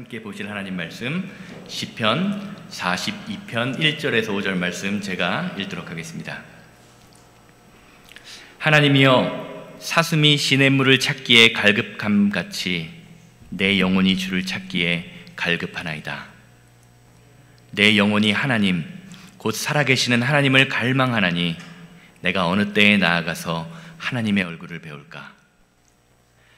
함께 보실 하나님 말씀 시편 42편 1절에서 5절 말씀 제가 읽도록 하겠습니다. 하나님이여, 사슴이 시냇물을 찾기에 갈급함같이 내 영혼이 주를 찾기에 갈급하나이다. 내 영혼이 하나님 곧 살아계시는 하나님을 갈망하나니 내가 어느 때에 나아가서 하나님의 얼굴을 배울까?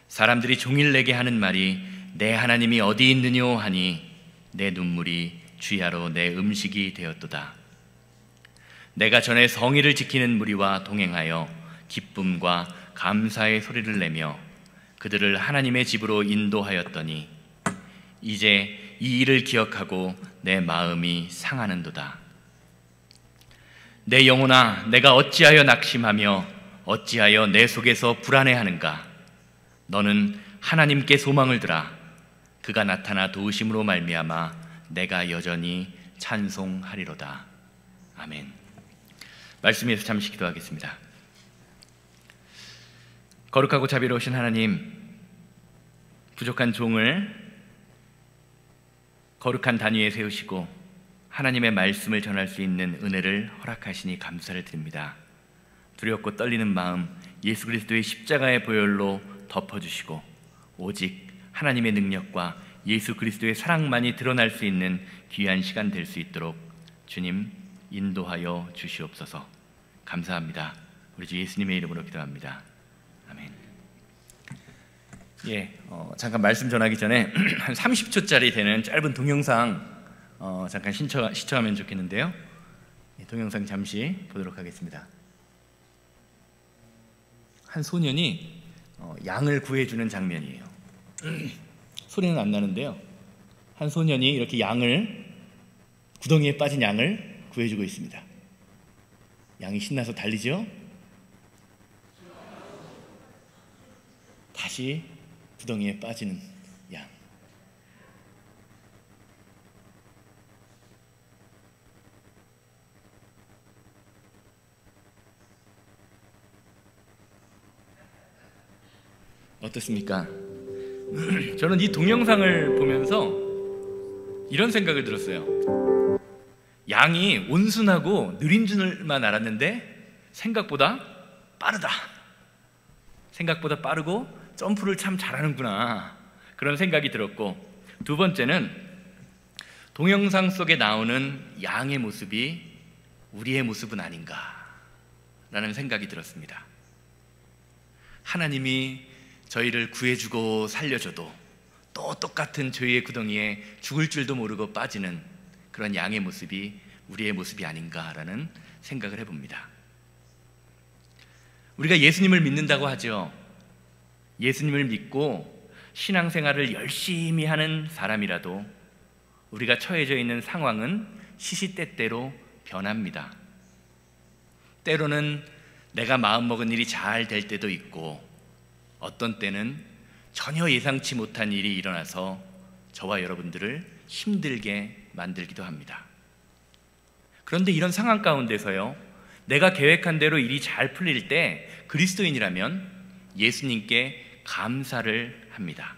사람들이 종일 내게 하는 말이 내 하나님이 어디 있느뇨 하니 내 눈물이 주야로 내 음식이 되었도다. 내가 전에 성의를 지키는 무리와 동행하여 기쁨과 감사의 소리를 내며 그들을 하나님의 집으로 인도하였더니 이제 이 일을 기억하고 내 마음이 상하는도다. 내 영혼아, 내가 어찌하여 낙심하며 어찌하여 내 속에서 불안해하는가? 너는 하나님께 소망을 두라. 그가 나타나 도우심으로 말미암아 내가 여전히 찬송하리로다. 아멘. 말씀에서 잠시 기도하겠습니다. 거룩하고 자비로우신 하나님, 부족한 종을 거룩한 단위에 세우시고 하나님의 말씀을 전할 수 있는 은혜를 허락하시니 감사를 드립니다. 두렵고 떨리는 마음 예수 그리스도의 십자가의 보혈로 덮어주시고 오직 하나님의 능력과 예수 그리스도의 사랑만이 드러날 수 있는 귀한 시간 될 수 있도록 주님 인도하여 주시옵소서. 감사합니다. 우리 주 예수님의 이름으로 기도합니다. 아멘. 잠깐 말씀 전하기 전에 한 30초짜리 되는 짧은 동영상 잠깐 시청하면 좋겠는데요. 동영상 잠시 보도록 하겠습니다. 한 소년이 양을 구해주는 장면이에요. 소리는 안 나는데요, 한 소년이 이렇게 구덩이에 빠진 양을 구해주고 있습니다. 양이 신나서 달리죠. 다시 구덩이에 빠지는 양. 어떻습니까? 저는 이 동영상을 보면서 이런 생각을 들었어요. 양이 온순하고 느린 줄만 알았는데 생각보다 빠르다. 생각보다 빠르고 점프를 참 잘하는구나, 그런 생각이 들었고, 두 번째는 동영상 속에 나오는 양의 모습이 우리의 모습은 아닌가라는 생각이 들었습니다. 하나님이 저희를 구해주고 살려줘도 또 똑같은 죄의 구덩이에 죽을 줄도 모르고 빠지는 그런 양의 모습이 우리의 모습이 아닌가라는 생각을 해봅니다. 우리가 예수님을 믿는다고 하죠. 예수님을 믿고 신앙생활을 열심히 하는 사람이라도 우리가 처해져 있는 상황은 시시때때로 변합니다. 때로는 내가 마음먹은 일이 잘 될 때도 있고, 어떤 때는 전혀 예상치 못한 일이 일어나서 저와 여러분들을 힘들게 만들기도 합니다. 그런데 이런 상황 가운데서요, 내가 계획한 대로 일이 잘 풀릴 때 그리스도인이라면 예수님께 감사를 합니다.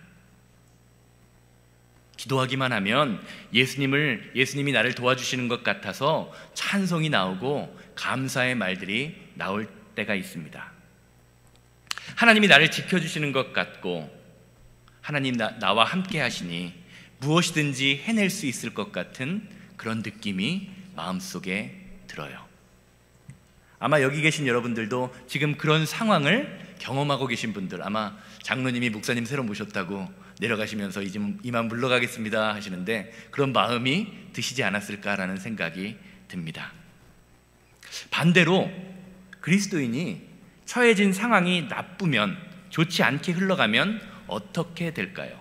기도하기만 하면 예수님이 나를 도와주시는 것 같아서 찬송이 나오고 감사의 말들이 나올 때가 있습니다. 하나님이 나를 지켜주시는 것 같고, 하나님 나와 함께 하시니 무엇이든지 해낼 수 있을 것 같은 그런 느낌이 마음속에 들어요. 아마 여기 계신 여러분들도 지금 그런 상황을 경험하고 계신 분들, 아마 장로님이 목사님 새로 모셨다고 내려가시면서 이만 물러가겠습니다 하시는데 그런 마음이 드시지 않았을까라는 생각이 듭니다. 반대로 그리스도인이 처해진 상황이 나쁘면, 좋지 않게 흘러가면 어떻게 될까요?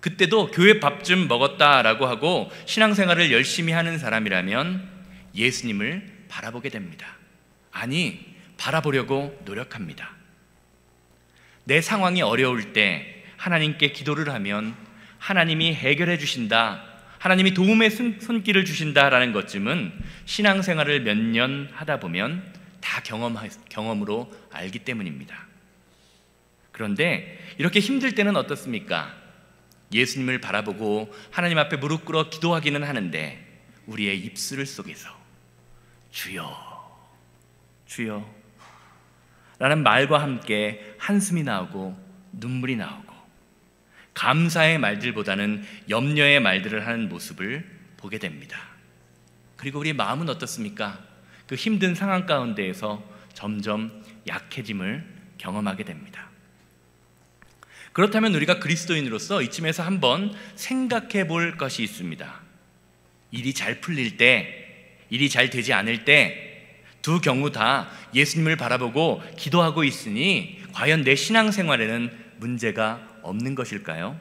그때도 교회 밥 좀 먹었다라고 하고 신앙생활을 열심히 하는 사람이라면 예수님을 바라보게 됩니다. 아니, 바라보려고 노력합니다. 내 상황이 어려울 때 하나님께 기도를 하면 하나님이 해결해 주신다, 하나님이 도움의 손길을 주신다라는 것쯤은 신앙생활을 몇 년 하다 보면 다 경험으로 알기 때문입니다. 그런데 이렇게 힘들 때는 어떻습니까? 예수님을 바라보고 하나님 앞에 무릎 꿇어 기도하기는 하는데 우리의 입술 속에서 주여, 주여 라는 말과 함께 한숨이 나오고 눈물이 나오고 감사의 말들보다는 염려의 말들을 하는 모습을 보게 됩니다. 그리고 우리의 마음은 어떻습니까? 그 힘든 상황 가운데에서 점점 약해짐을 경험하게 됩니다. 그렇다면 우리가 그리스도인으로서 이쯤에서 한번 생각해 볼 것이 있습니다. 일이 잘 풀릴 때, 일이 잘 되지 않을 때 두 경우 다 예수님을 바라보고 기도하고 있으니 과연 내 신앙생활에는 문제가 없는 것일까요?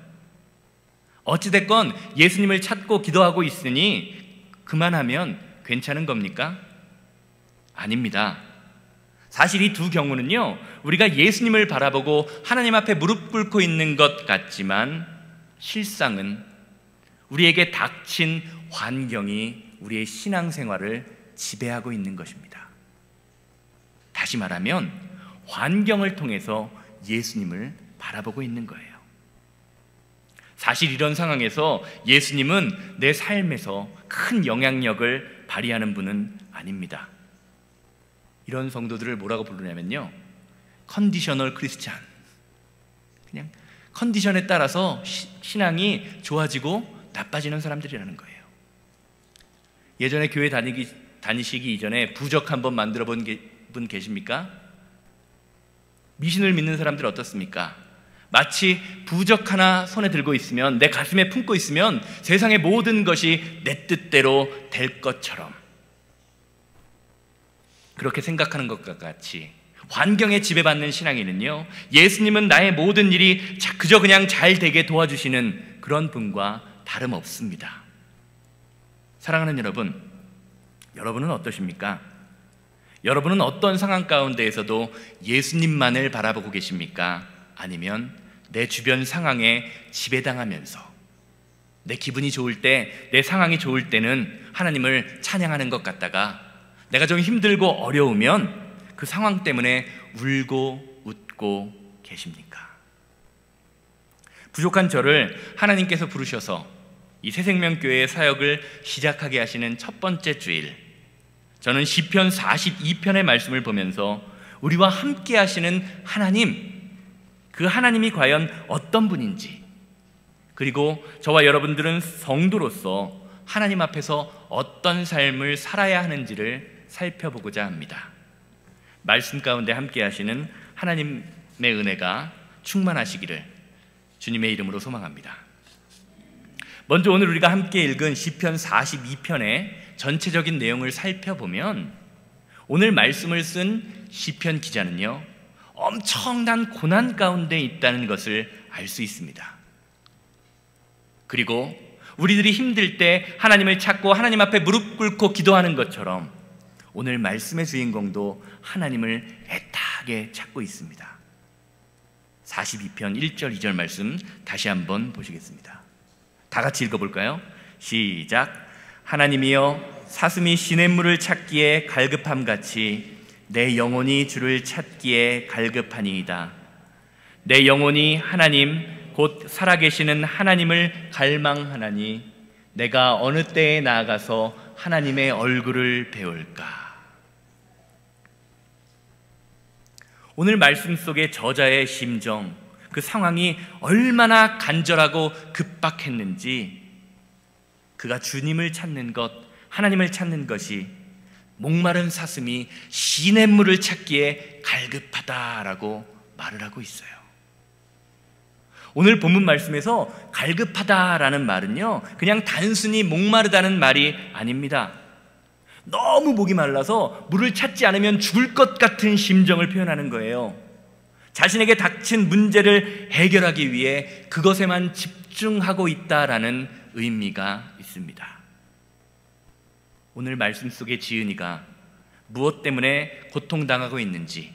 어찌됐건 예수님을 찾고 기도하고 있으니 그만하면 괜찮은 겁니까? 아닙니다. 사실 이 두 경우는요, 우리가 예수님을 바라보고 하나님 앞에 무릎 꿇고 있는 것 같지만 실상은 우리에게 닥친 환경이 우리의 신앙생활을 지배하고 있는 것입니다. 다시 말하면 환경을 통해서 예수님을 바라보고 있는 거예요. 사실 이런 상황에서 예수님은 내 삶에서 큰 영향력을 발휘하는 분은 아닙니다. 이런 성도들을 뭐라고 부르냐면요, 컨디셔널 크리스찬. 그냥 컨디션에 따라서 신앙이 좋아지고 나빠지는 사람들이라는 거예요. 예전에 교회 다니시기 이전에 부적 한번 만들어 본 분 계십니까? 미신을 믿는 사람들 어떻습니까? 마치 부적 하나 손에 들고 있으면, 내 가슴에 품고 있으면 세상의 모든 것이 내 뜻대로 될 것처럼, 그렇게 생각하는 것과 같이 환경에 지배받는 신앙인은요, 예수님은 나의 모든 일이 그저 그냥 잘 되게 도와주시는 그런 분과 다름없습니다. 사랑하는 여러분, 여러분은 어떠십니까? 여러분은 어떤 상황 가운데에서도 예수님만을 바라보고 계십니까? 아니면 내 주변 상황에 지배당하면서 내 기분이 좋을 때, 내 상황이 좋을 때는 하나님을 찬양하는 것 같다가 내가 좀 힘들고 어려우면 그 상황 때문에 울고 웃고 계십니까? 부족한 저를 하나님께서 부르셔서 이 새생명교회의 사역을 시작하게 하시는 첫 번째 주일, 저는 시편 42편의 말씀을 보면서 우리와 함께 하시는 하나님, 그 하나님이 과연 어떤 분인지, 그리고 저와 여러분들은 성도로서 하나님 앞에서 어떤 삶을 살아야 하는지를 살펴보고자 합니다. 말씀 가운데 함께 하시는 하나님의 은혜가 충만하시기를 주님의 이름으로 소망합니다. 먼저 오늘 우리가 함께 읽은 시편 42편의 전체적인 내용을 살펴보면 오늘 말씀을 쓴 시편 기자는요, 엄청난 고난 가운데 있다는 것을 알 수 있습니다. 그리고 우리들이 힘들 때 하나님을 찾고 하나님 앞에 무릎 꿇고 기도하는 것처럼 오늘 말씀의 주인공도 하나님을 애타게 찾고 있습니다. 42편 1절 2절 말씀 다시 한번 보시겠습니다. 다 같이 읽어볼까요? 시작. 하나님이여, 사슴이 시냇물을 찾기에 갈급함같이 내 영혼이 주를 찾기에 갈급하니이다. 내 영혼이 하나님 곧 살아계시는 하나님을 갈망하나니 내가 어느 때에 나아가서 하나님의 얼굴을 배울까. 오늘 말씀 속의 저자의 심정, 그 상황이 얼마나 간절하고 급박했는지, 그가 주님을 찾는 것, 하나님을 찾는 것이 목마른 사슴이 시냇물을 찾기에 갈급하다라고 말을 하고 있어요. 오늘 본문 말씀에서 갈급하다라는 말은요, 그냥 단순히 목마르다는 말이 아닙니다. 너무 목이 말라서 물을 찾지 않으면 죽을 것 같은 심정을 표현하는 거예요. 자신에게 닥친 문제를 해결하기 위해 그것에만 집중하고 있다라는 의미가 있습니다. 오늘 말씀 속의 지은이가 무엇 때문에 고통당하고 있는지,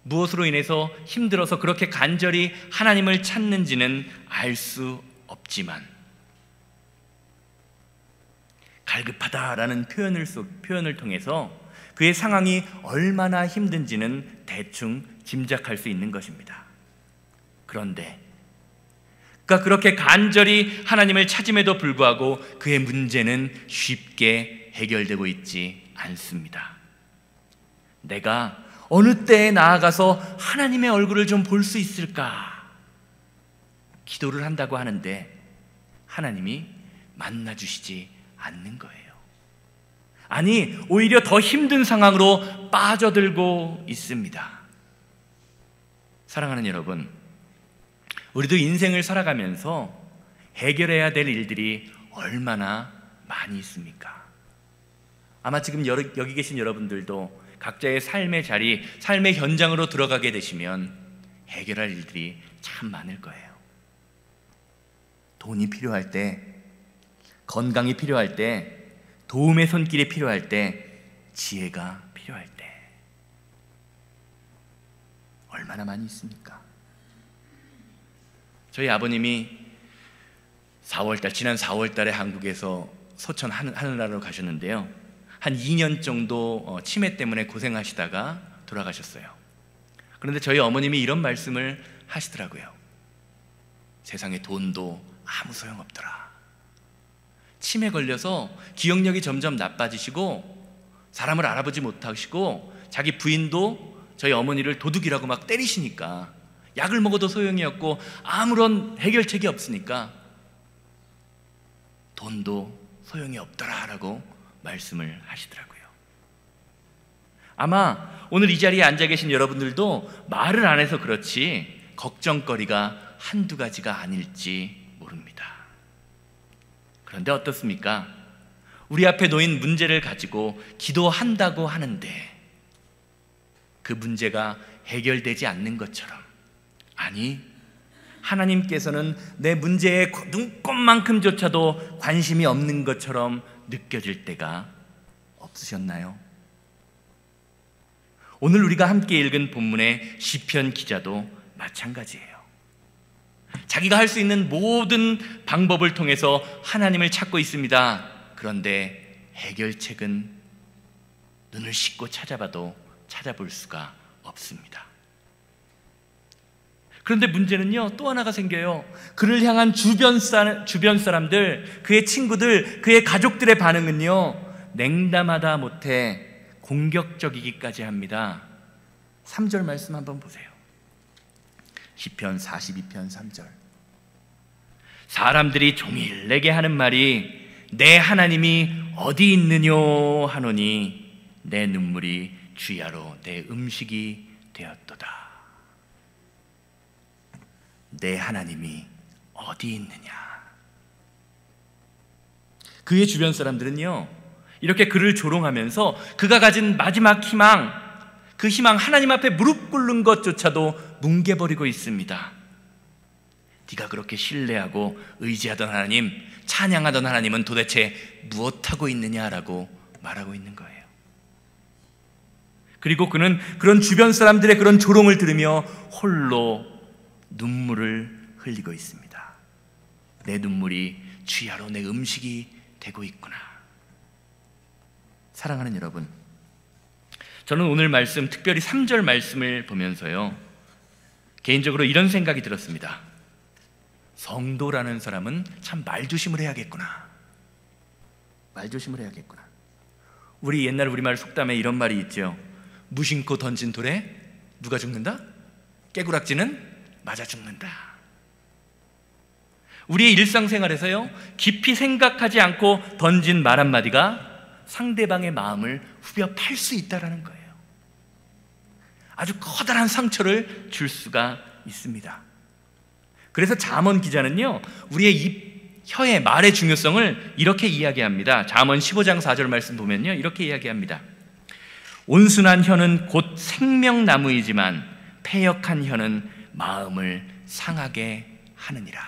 무엇으로 인해서 힘들어서 그렇게 간절히 하나님을 찾는지는 알 수 없지만, 갈급하다라는 표현을 통해서 그의 상황이 얼마나 힘든지는 대충 짐작할 수 있는 것입니다. 그런데 그가 그렇게 간절히 하나님을 찾음에도 불구하고 그의 문제는 쉽게 해결되고 있지 않습니다. 내가 어느 때에 나아가서 하나님의 얼굴을 좀 볼 수 있을까? 기도를 한다고 하는데 하나님이 만나주시지 않는 거예요. 아니, 오히려 더 힘든 상황으로 빠져들고 있습니다. 사랑하는 여러분, 우리도 인생을 살아가면서 해결해야 될 일들이 얼마나 많이 있습니까? 아마 지금 여기 계신 여러분들도 각자의 삶의 자리, 삶의 현장으로 들어가게 되시면 해결할 일들이 참 많을 거예요. 돈이 필요할 때, 건강이 필요할 때, 도움의 손길이 필요할 때, 지혜가 필요할 때 얼마나 많이 있습니까? 저희 아버님이 지난 4월 달에 한국에서 소천 하늘나라로 가셨는데요, 한 2년 정도 치매 때문에 고생하시다가 돌아가셨어요. 그런데 저희 어머님이 이런 말씀을 하시더라고요. 세상에 돈도 아무 소용없더라. 치매 걸려서 기억력이 점점 나빠지시고 사람을 알아보지 못하시고 자기 부인도 저희 어머니를 도둑이라고 막 때리시니까 약을 먹어도 소용이 없고 아무런 해결책이 없으니까 돈도 소용이 없더라라고 말씀을 하시더라고요. 아마 오늘 이 자리에 앉아 계신 여러분들도 말을 안 해서 그렇지 걱정거리가 한두 가지가 아닐지 모릅니다. 그런데 어떻습니까? 우리 앞에 놓인 문제를 가지고 기도한다고 하는데 그 문제가 해결되지 않는 것처럼, 아니, 하나님께서는 내 문제에 눈꼽만큼조차도 관심이 없는 것처럼 느껴질 때가 없으셨나요? 오늘 우리가 함께 읽은 본문의 시편 기자도 마찬가지예요. 자기가 할 수 있는 모든 방법을 통해서 하나님을 찾고 있습니다. 그런데 해결책은 눈을 씻고 찾아봐도 찾아볼 수가 없습니다. 그런데 문제는요, 또 하나가 생겨요. 그를 향한 주변 사람들, 그의 친구들, 그의 가족들의 반응은요, 냉담하다 못해 공격적이기까지 합니다. 3절 말씀 한번 보세요. 시편 42편 3절. 사람들이 종일 내게 하는 말이 내 하나님이 어디 있느뇨 하노니 내 눈물이 주야로 내 음식이 되었도다. 내 하나님이 어디 있느냐. 그의 주변 사람들은요, 이렇게 그를 조롱하면서 그가 가진 마지막 희망, 그 희망, 하나님 앞에 무릎 꿇는 것조차도 뭉개버리고 있습니다. 네가 그렇게 신뢰하고 의지하던 하나님, 찬양하던 하나님은 도대체 무엇하고 있느냐라고 말하고 있는 거예요. 그리고 그는 그런 주변 사람들의 그런 조롱을 들으며 홀로 눈물을 흘리고 있습니다. 내 눈물이 주야로 내 음식이 되고 있구나. 사랑하는 여러분, 저는 오늘 말씀, 특별히 3절 말씀을 보면서요, 개인적으로 이런 생각이 들었습니다. 성도라는 사람은 참 말조심을 해야겠구나. 말조심을 해야겠구나. 우리 옛날 우리말 속담에 이런 말이 있죠. 무심코 던진 돌에 누가 죽는다? 깨구락지는 맞아 죽는다. 우리의 일상생활에서요, 깊이 생각하지 않고 던진 말 한마디가 상대방의 마음을 후벼 팔 수 있다는 거예요. 아주 커다란 상처를 줄 수가 있습니다. 그래서 잠언 기자는요, 우리의 입, 혀의 말의 중요성을 이렇게 이야기합니다. 잠언 15장 4절 말씀 보면요, 이렇게 이야기합니다. 온순한 혀는 곧 생명나무이지만 패역한 혀는 마음을 상하게 하느니라.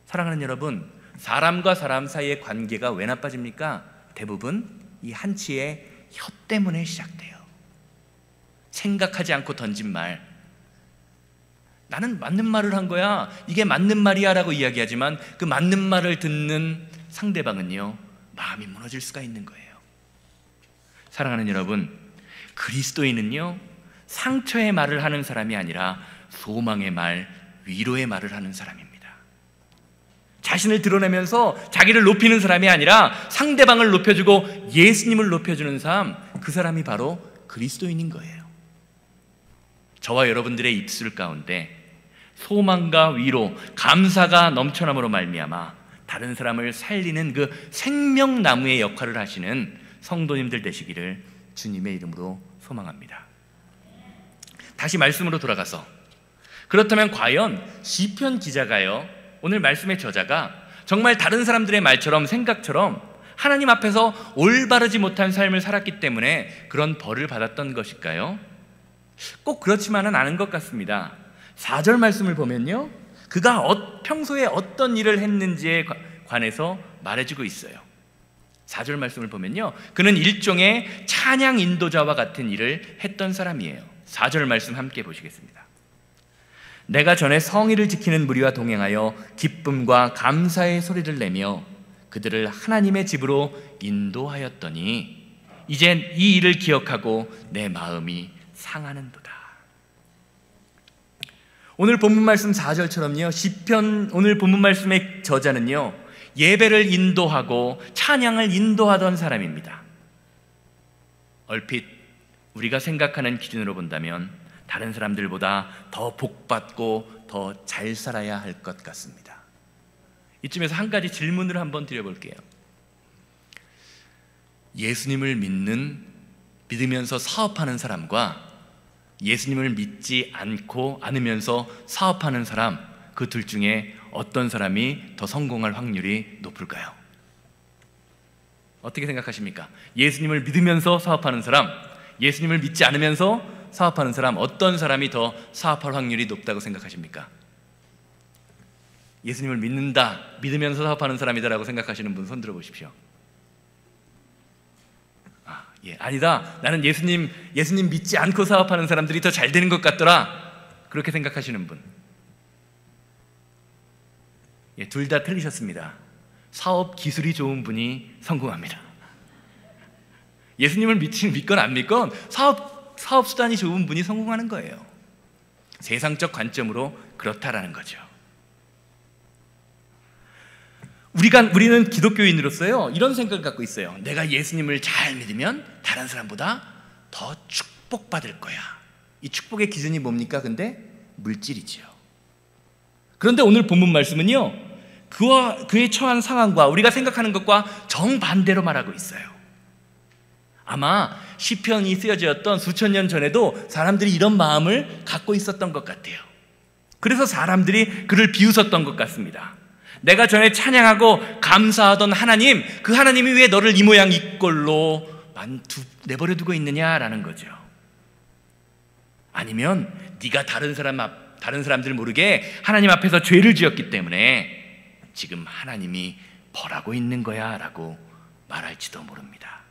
사랑하는 여러분, 사람과 사람 사이의 관계가 왜 나빠집니까? 대부분 이 한치의 혀 때문에 시작돼요. 생각하지 않고 던진 말, 나는 맞는 말을 한 거야, 이게 맞는 말이야 라고 이야기하지만 그 맞는 말을 듣는 상대방은요, 마음이 무너질 수가 있는 거예요. 사랑하는 여러분, 그리스도인은요, 상처의 말을 하는 사람이 아니라 소망의 말, 위로의 말을 하는 사람입니다. 자신을 드러내면서 자기를 높이는 사람이 아니라 상대방을 높여주고 예수님을 높여주는 사람, 그 사람이 바로 그리스도인인 거예요. 저와 여러분들의 입술 가운데 소망과 위로, 감사가 넘쳐남으로 말미암아 다른 사람을 살리는 그 생명나무의 역할을 하시는 성도님들 되시기를 주님의 이름으로 소망합니다. 다시 말씀으로 돌아가서, 그렇다면 과연 시편 기자가요, 오늘 말씀의 저자가 정말 다른 사람들의 말처럼, 생각처럼 하나님 앞에서 올바르지 못한 삶을 살았기 때문에 그런 벌을 받았던 것일까요? 꼭 그렇지만은 않은 것 같습니다. 4절 말씀을 보면요, 그가 평소에 어떤 일을 했는지에 관해서 말해주고 있어요. 4절 말씀을 보면요, 그는 일종의 찬양 인도자와 같은 일을 했던 사람이에요. 4절 말씀 함께 보시겠습니다. 내가 전에 성의를 지키는 무리와 동행하여 기쁨과 감사의 소리를 내며 그들을 하나님의 집으로 인도하였더니 이젠 이 일을 기억하고 내 마음이 상하는도다. 오늘 본문 말씀 4절처럼요, 시편 오늘 본문 말씀의 저자는요, 예배를 인도하고 찬양을 인도하던 사람입니다. 얼핏 우리가 생각하는 기준으로 본다면 다른 사람들보다 더 복받고 더 잘 살아야 할 것 같습니다. 이쯤에서 한 가지 질문을 한번 드려볼게요. 예수님을 믿으면서 사업하는 사람과 예수님을 믿지 않으면서 사업하는 사람, 그 둘 중에 어떤 사람이 더 성공할 확률이 높을까요? 어떻게 생각하십니까? 예수님을 믿으면서 사업하는 사람, 예수님을 믿지 않으면서 사업하는 사람, 어떤 사람이 더 사업할 확률이 높다고 생각하십니까? 예수님을 믿으면서 사업하는 사람이다라고 생각하시는 분 손 들어보십시오. 아니다, 나는 예수님 믿지 않고 사업하는 사람들이 더 잘 되는 것 같더라, 그렇게 생각하시는 분, 둘 다 틀리셨습니다. 사업 기술이 좋은 분이 성공합니다. 예수님을 믿건 안 믿건 사업 수단이 좋은 분이 성공하는 거예요. 세상적 관점으로 그렇다라는 거죠. 우리는 기독교인으로서요, 이런 생각을 갖고 있어요. 내가 예수님을 잘 믿으면 다른 사람보다 더 축복받을 거야. 이 축복의 기준이 뭡니까? 근데 물질이지요. 그런데 오늘 본문 말씀은요, 그의 처한 상황과 우리가 생각하는 것과 정반대로 말하고 있어요. 아마 시편이 쓰여졌던 수천 년 전에도 사람들이 이런 마음을 갖고 있었던 것 같아요. 그래서 사람들이 그를 비웃었던 것 같습니다. 내가 전에 찬양하고 감사하던 하나님, 그 하나님이 왜 너를 이 모양 이 꼴로 내버려 두고 있느냐라는 거죠. 아니면 네가 다른 사람들 모르게 하나님 앞에서 죄를 지었기 때문에 지금 하나님이 벌하고 있는 거야 라고 말할지도 모릅니다.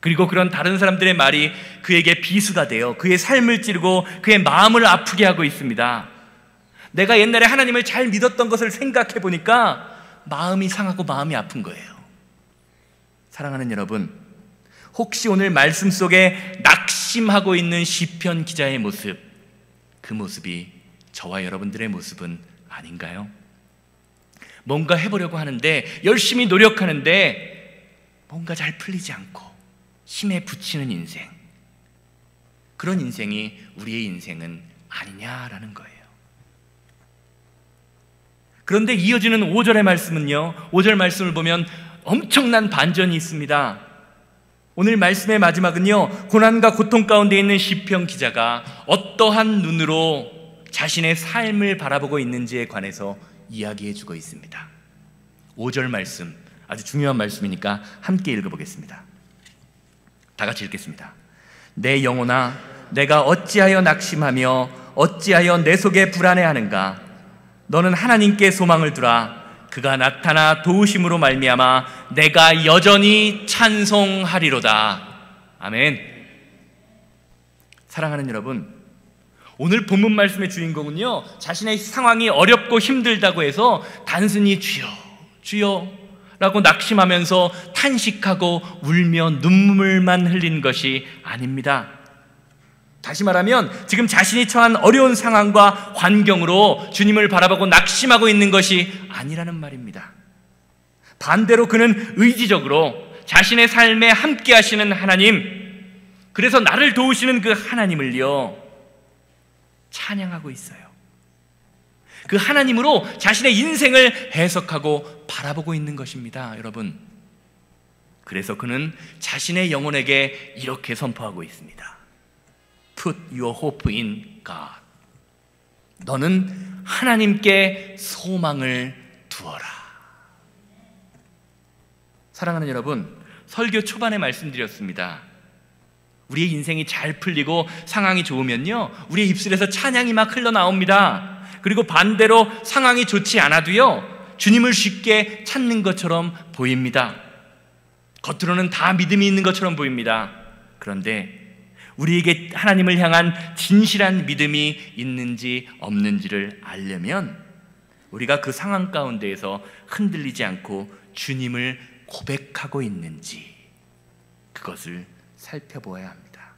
그리고 그런 다른 사람들의 말이 그에게 비수가 되어 그의 삶을 찌르고 그의 마음을 아프게 하고 있습니다. 내가 옛날에 하나님을 잘 믿었던 것을 생각해 보니까 마음이 상하고 마음이 아픈 거예요. 사랑하는 여러분, 혹시 오늘 말씀 속에 낙심하고 있는 시편 기자의 모습, 그 모습이 저와 여러분들의 모습은 아닌가요? 뭔가 해보려고 하는데, 열심히 노력하는데 뭔가 잘 풀리지 않고 힘에 부치는 인생, 그런 인생이 우리의 인생은 아니냐라는 거예요. 그런데 이어지는 5절의 말씀은요, 5절 말씀을 보면 엄청난 반전이 있습니다. 오늘 말씀의 마지막은요, 고난과 고통 가운데 있는 시편 기자가 어떠한 눈으로 자신의 삶을 바라보고 있는지에 관해서 이야기해 주고 있습니다. 5절 말씀, 아주 중요한 말씀이니까 함께 읽어보겠습니다. 다 같이 읽겠습니다. 내 영혼아 내가 어찌하여 낙심하며 어찌하여 내 속에 불안해하는가? 너는 하나님께 소망을 두라. 그가 나타나 도우심으로 말미암아 내가 여전히 찬송하리로다. 아멘. 사랑하는 여러분, 오늘 본문 말씀의 주인공은요, 자신의 상황이 어렵고 힘들다고 해서 단순히 주여 주여 라고 낙심하면서 탄식하고 울며 눈물만 흘린 것이 아닙니다. 다시 말하면 지금 자신이 처한 어려운 상황과 환경으로 주님을 바라보고 낙심하고 있는 것이 아니라는 말입니다. 반대로 그는 의지적으로 자신의 삶에 함께 하시는 하나님, 그래서 나를 도우시는 그 하나님을요 찬양하고 있어요. 그 하나님으로 자신의 인생을 해석하고 바라보고 있는 것입니다, 여러분. 그래서 그는 자신의 영혼에게 이렇게 선포하고 있습니다. Put your hope in God. 너는 하나님께 소망을 두어라. 사랑하는 여러분, 설교 초반에 말씀드렸습니다. 우리의 인생이 잘 풀리고 상황이 좋으면요, 우리의 입술에서 찬양이 막 흘러나옵니다. 그리고 반대로 상황이 좋지 않아도요, 주님을 쉽게 찾는 것처럼 보입니다. 겉으로는 다 믿음이 있는 것처럼 보입니다. 그런데 우리에게 하나님을 향한 진실한 믿음이 있는지 없는지를 알려면 우리가 그 상황 가운데에서 흔들리지 않고 주님을 고백하고 있는지 그것을 살펴보아야 합니다.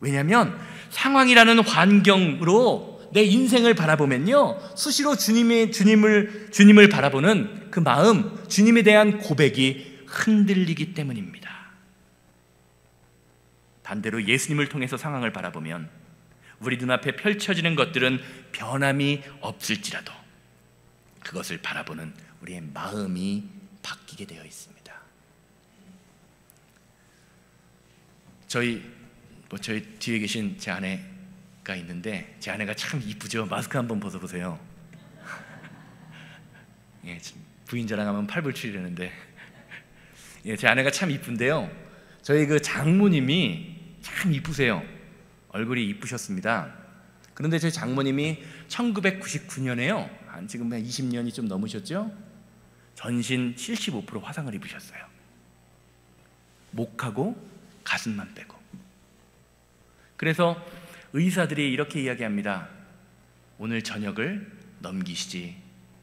왜냐하면 상황이라는 환경으로 내 인생을 바라보면요, 수시로 주님을 바라보는 그 마음, 주님에 대한 고백이 흔들리기 때문입니다. 반대로 예수님을 통해서 상황을 바라보면 우리 눈앞에 펼쳐지는 것들은 변함이 없을지라도 그것을 바라보는 우리의 마음이 바뀌게 되어 있습니다. 저희 뒤에 계신 제 아내가 있는데, 제 아내가 참 이쁘죠? 마스크 한번 벗어보세요. 예, 부인 자랑하면 팔불출이라는데, 예, 제 아내가 참 이쁜데요, 저희 그 장모님이 참 이쁘세요. 얼굴이 이쁘셨습니다. 그런데 저희 장모님이 1999년에요 지금 한 20년이 좀 넘으셨죠? 전신 75% 화상을 입으셨어요. 목하고 가슴만 빼고. 그래서 의사들이 이렇게 이야기합니다. 오늘 저녁을 넘기시지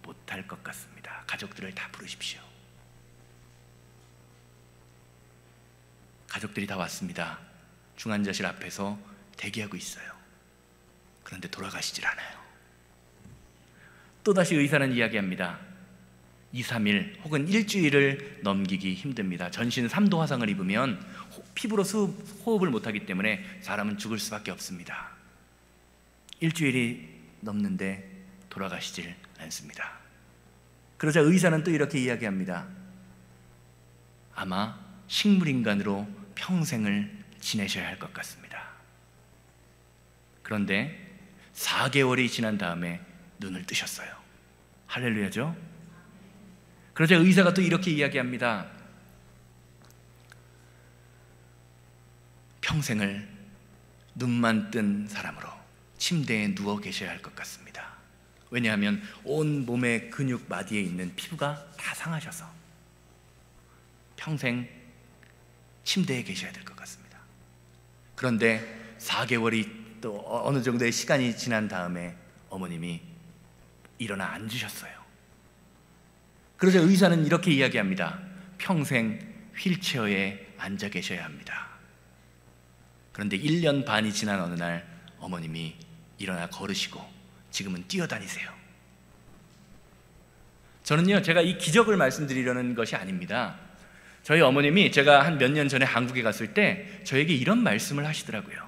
못할 것 같습니다. 가족들을 다 부르십시오. 가족들이 다 왔습니다. 중환자실 앞에서 대기하고 있어요. 그런데 돌아가시질 않아요. 또다시 의사는 이야기합니다. 2, 3일 혹은 일주일을 넘기기 힘듭니다. 전신 3도 화상을 입으면 피부로 호흡을 못하기 때문에 사람은 죽을 수밖에 없습니다. 일주일이 넘는데 돌아가시질 않습니다. 그러자 의사는 또 이렇게 이야기합니다. 아마 식물인간으로 평생을 지내셔야 할 것 같습니다. 그런데 4개월이 지난 다음에 눈을 뜨셨어요. 할렐루야죠? 그러자 의사가 또 이렇게 이야기합니다. 평생을 눈만 뜬 사람으로 침대에 누워 계셔야 할 것 같습니다. 왜냐하면 온 몸의 근육 마디에 있는 피부가 다 상하셔서 평생 침대에 계셔야 될 것 같습니다. 그런데 4개월이 또 어느 정도의 시간이 지난 다음에 어머님이 일어나 앉으셨어요. 그러자 의사는 이렇게 이야기합니다. 평생 휠체어에 앉아 계셔야 합니다. 그런데 1년 반이 지난 어느 날 어머님이 일어나 걸으시고 지금은 뛰어다니세요. 저는요, 제가 이 기적을 말씀드리려는 것이 아닙니다. 저희 어머님이 제가 한 몇 년 전에 한국에 갔을 때 저에게 이런 말씀을 하시더라고요.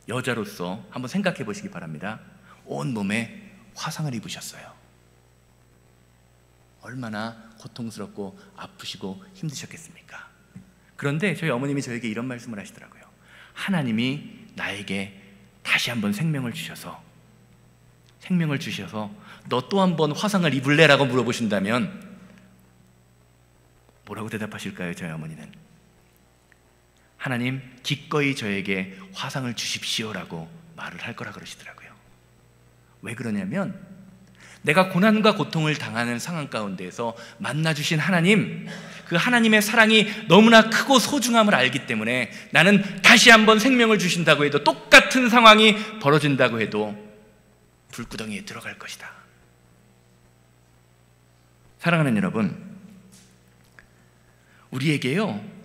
여자로서 한번 생각해 보시기 바랍니다. 온 몸에 화상을 입으셨어요. 얼마나 고통스럽고 아프시고 힘드셨겠습니까? 그런데 저희 어머님이 저에게 이런 말씀을 하시더라고요. 하나님이 나에게 다시 한번 생명을 주셔서 너 또 한 번 화상을 입을래? 라고 물어보신다면 뭐라고 대답하실까요? 저희 어머니는 하나님 기꺼이 저에게 화상을 주십시오라고 말을 할 거라 그러시더라고요. 왜 그러냐면 내가 고난과 고통을 당하는 상황 가운데에서 만나주신 하나님, 그 하나님의 사랑이 너무나 크고 소중함을 알기 때문에 나는 다시 한번 생명을 주신다고 해도, 똑같은 상황이 벌어진다고 해도 불구덩이에 들어갈 것이다. 사랑하는 여러분, 우리에게요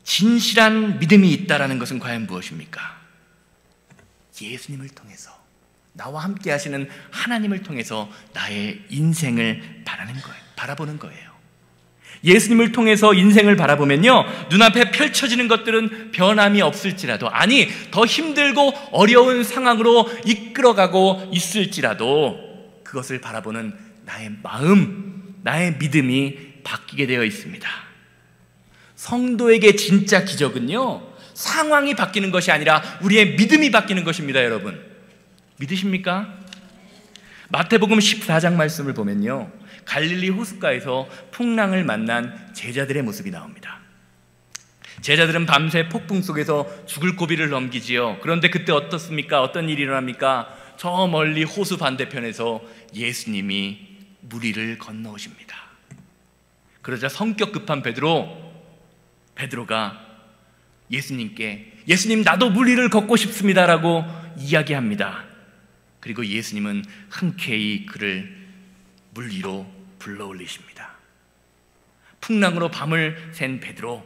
진실한 믿음이 있다라는 것은 과연 무엇입니까? 예수님을 통해서, 나와 함께 하시는 하나님을 통해서 나의 인생을 바라보는 거예요. 예수님을 통해서 인생을 바라보면요, 눈앞에 펼쳐지는 것들은 변함이 없을지라도, 아니 더 힘들고 어려운 상황으로 이끌어가고 있을지라도 그것을 바라보는 나의 마음, 나의 믿음이 바뀌게 되어 있습니다. 성도에게 진짜 기적은요 상황이 바뀌는 것이 아니라 우리의 믿음이 바뀌는 것입니다. 여러분 믿으십니까? 마태복음 14장 말씀을 보면요, 갈릴리 호숫가에서 풍랑을 만난 제자들의 모습이 나옵니다. 제자들은 밤새 폭풍 속에서 죽을 고비를 넘기지요. 그런데 그때 어떻습니까? 어떤 일이 일어납니까? 저 멀리 호수 반대편에서 예수님이 물 위를 건너오십니다. 그러자 성격 급한 베드로가 예수님께, 예수님 나도 물 위를 걷고 싶습니다라고 이야기합니다. 그리고 예수님은 흔쾌히 그를 물 위로 불러올리십니다. 풍랑으로 밤을 샌 베드로,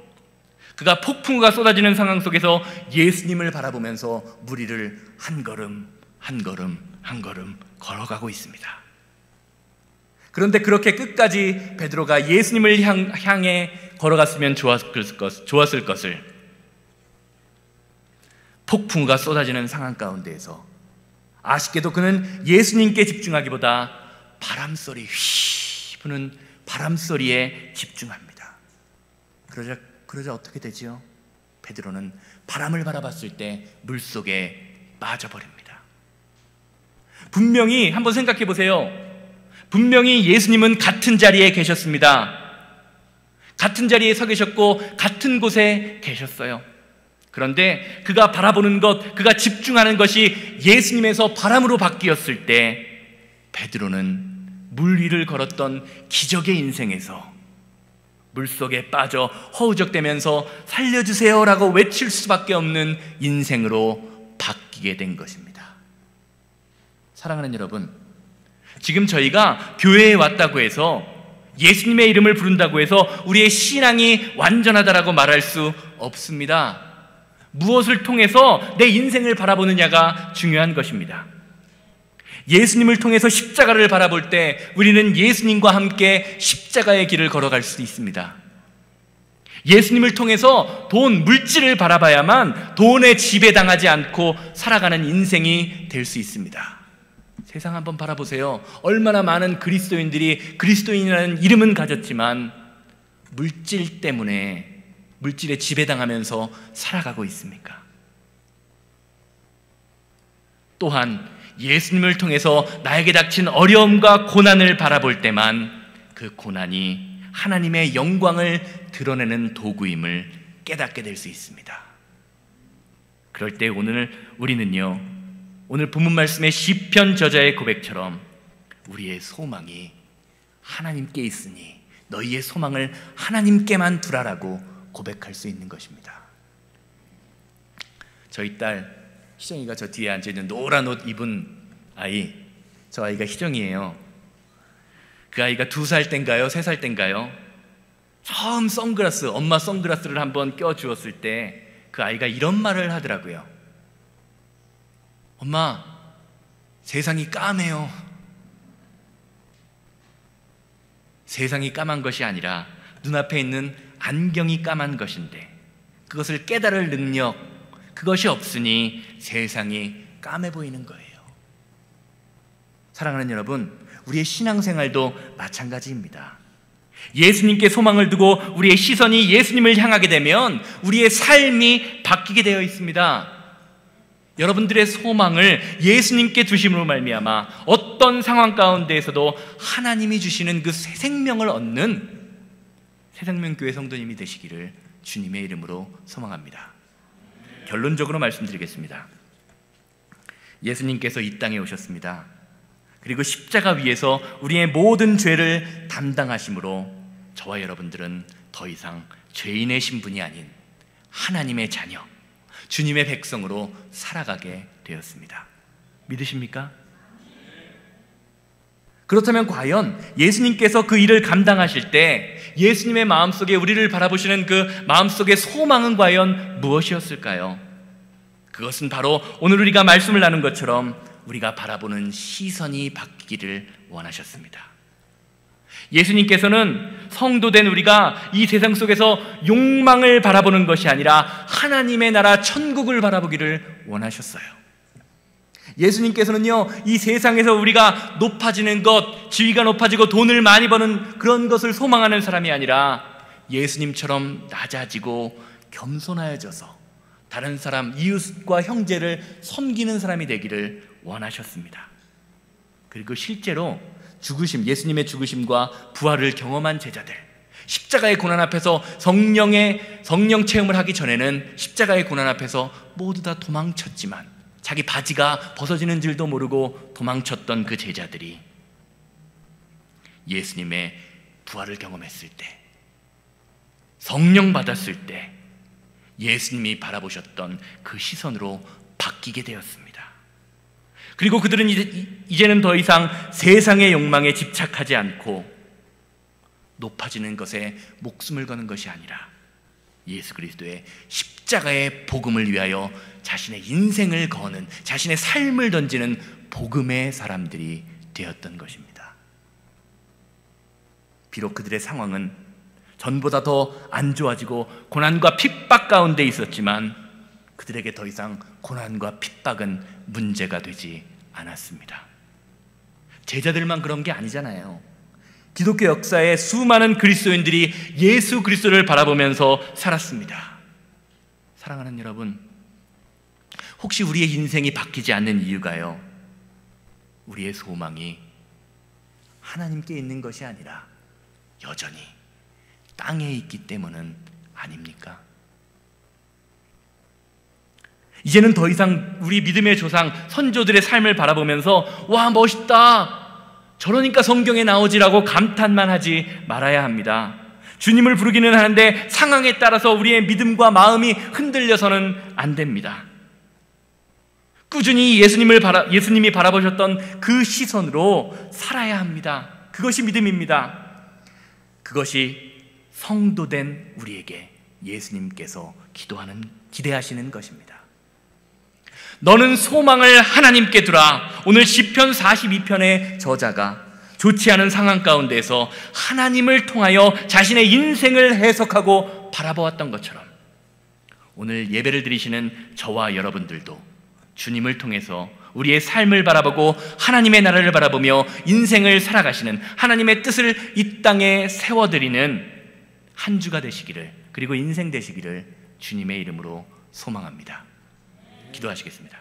그가 폭풍우가 쏟아지는 상황 속에서 예수님을 바라보면서 물 위를 한 걸음 한 걸음 걸어가고 있습니다. 그런데 그렇게 끝까지 베드로가 예수님을 향해 걸어갔으면 좋았을 것을, 폭풍우가 쏟아지는 상황 가운데에서 아쉽게도 그는 예수님께 집중하기보다 바람소리, 휘 부는 바람소리에 집중합니다. 그러자 어떻게 되지요? 베드로는 바람을 바라봤을 때 물속에 빠져버립니다. 분명히 한번 생각해 보세요. 분명히 예수님은 같은 자리에 계셨습니다. 같은 자리에 서 계셨고 같은 곳에 계셨어요. 그런데 그가 바라보는 것, 그가 집중하는 것이 예수님에서 바람으로 바뀌었을 때 베드로는 물 위를 걸었던 기적의 인생에서 물속에 빠져 허우적대면서 살려주세요라고 외칠 수밖에 없는 인생으로 바뀌게 된 것입니다. 사랑하는 여러분, 지금 저희가 교회에 왔다고 해서, 예수님의 이름을 부른다고 해서 우리의 신앙이 완전하다라고 말할 수 없습니다. 무엇을 통해서 내 인생을 바라보느냐가 중요한 것입니다. 예수님을 통해서 십자가를 바라볼 때 우리는 예수님과 함께 십자가의 길을 걸어갈 수 있습니다. 예수님을 통해서 돈, 물질을 바라봐야만 돈에 지배당하지 않고 살아가는 인생이 될 수 있습니다. 세상 한번 바라보세요. 얼마나 많은 그리스도인들이 그리스도인이라는 이름은 가졌지만 물질 때문에, 물질에 지배당하면서 살아가고 있습니까? 또한 예수님을 통해서 나에게 닥친 어려움과 고난을 바라볼 때만 그 고난이 하나님의 영광을 드러내는 도구임을 깨닫게 될 수 있습니다. 그럴 때 우리는요, 오늘 본문 말씀의 시편 저자의 고백처럼 우리의 소망이 하나님께 있으니 너희의 소망을 하나님께만 두라라고 고백할 수 있는 것입니다. 저희 딸 희정이가 저 뒤에 앉아있는 노란 옷 입은 아이, 저 아이가 희정이에요. 그 아이가 2살 땐가요? 3살 땐가요? 처음 엄마 선글라스를 한번 껴주었을 때 그 아이가 이런 말을 하더라고요. 엄마, 세상이 까매요. 세상이 까만 것이 아니라 눈앞에 있는 안경이 까만 것인데 그것을 깨달을 능력, 그것이 없으니 세상이 까매 보이는 거예요. 사랑하는 여러분, 우리의 신앙생활도 마찬가지입니다. 예수님께 소망을 두고 우리의 시선이 예수님을 향하게 되면 우리의 삶이 바뀌게 되어 있습니다. 여러분들의 소망을 예수님께 두심으로 말미암아 어떤 상황 가운데에서도 하나님이 주시는 그 새 생명을 얻는 새생명교회 성도님이 되시기를 주님의 이름으로 소망합니다. 결론적으로 말씀드리겠습니다. 예수님께서 이 땅에 오셨습니다. 그리고 십자가 위에서 우리의 모든 죄를 담당하심으로 저와 여러분들은 더 이상 죄인의 신분이 아닌 하나님의 자녀, 주님의 백성으로 살아가게 되었습니다. 믿으십니까? 그렇다면 과연 예수님께서 그 일을 감당하실 때 예수님의 마음속에 우리를 바라보시는 그 마음속의 소망은 과연 무엇이었을까요? 그것은 바로 오늘 우리가 말씀을 나눈 것처럼 우리가 바라보는 시선이 바뀌기를 원하셨습니다. 예수님께서는 성도된 우리가 이 세상 속에서 욕망을 바라보는 것이 아니라 하나님의 나라 천국을 바라보기를 원하셨어요. 예수님께서는요, 이 세상에서 우리가 높아지는 것, 지위가 높아지고 돈을 많이 버는 그런 것을 소망하는 사람이 아니라 예수님처럼 낮아지고 겸손하여져서 다른 사람, 이웃과 형제를 섬기는 사람이 되기를 원하셨습니다. 그리고 실제로 죽으심, 예수님의 죽으심과 부활을 경험한 제자들, 십자가의 고난 앞에서 성령 체험을 하기 전에는 십자가의 고난 앞에서 모두 다 도망쳤지만 자기 바지가 벗어지는 줄도 모르고 도망쳤던 그 제자들이 예수님의 부활을 경험했을 때, 성령 받았을 때 예수님이 바라보셨던 그 시선으로 바뀌게 되었습니다. 그리고 그들은 이제는 더 이상 세상의 욕망에 집착하지 않고 높아지는 것에 목숨을 거는 것이 아니라 예수 그리스도의 십자가의 복음을 위하여 자신의 인생을 거는, 자신의 삶을 던지는 복음의 사람들이 되었던 것입니다. 비록 그들의 상황은 전보다 더 안 좋아지고 고난과 핍박 가운데 있었지만 그들에게 더 이상 고난과 핍박은 문제가 되지 않았습니다. 제자들만 그런 게 아니잖아요. 기독교 역사에 수많은 그리스도인들이 예수 그리스도를 바라보면서 살았습니다. 사랑하는 여러분, 혹시 우리의 인생이 바뀌지 않는 이유가요, 우리의 소망이 하나님께 있는 것이 아니라 여전히 땅에 있기 때문은 아닙니까? 이제는 더 이상 우리 믿음의 조상, 선조들의 삶을 바라보면서 와, 멋있다, 저러니까 성경에 나오지라고 감탄만 하지 말아야 합니다. 주님을 부르기는 하는데 상황에 따라서 우리의 믿음과 마음이 흔들려서는 안 됩니다. 꾸준히 예수님이 바라보셨던 그 시선으로 살아야 합니다. 그것이 믿음입니다. 그것이 성도된 우리에게 예수님께서 기대하시는 것입니다. 너는 소망을 하나님께 두라. 오늘 시편 42편의 저자가 좋지 않은 상황 가운데서 하나님을 통하여 자신의 인생을 해석하고 바라보았던 것처럼 오늘 예배를 드리시는 저와 여러분들도 주님을 통해서 우리의 삶을 바라보고 하나님의 나라를 바라보며 인생을 살아가시는, 하나님의 뜻을 이 땅에 세워드리는 한 주가 되시기를, 그리고 인생 되시기를 주님의 이름으로 소망합니다. 기도하시겠습니다.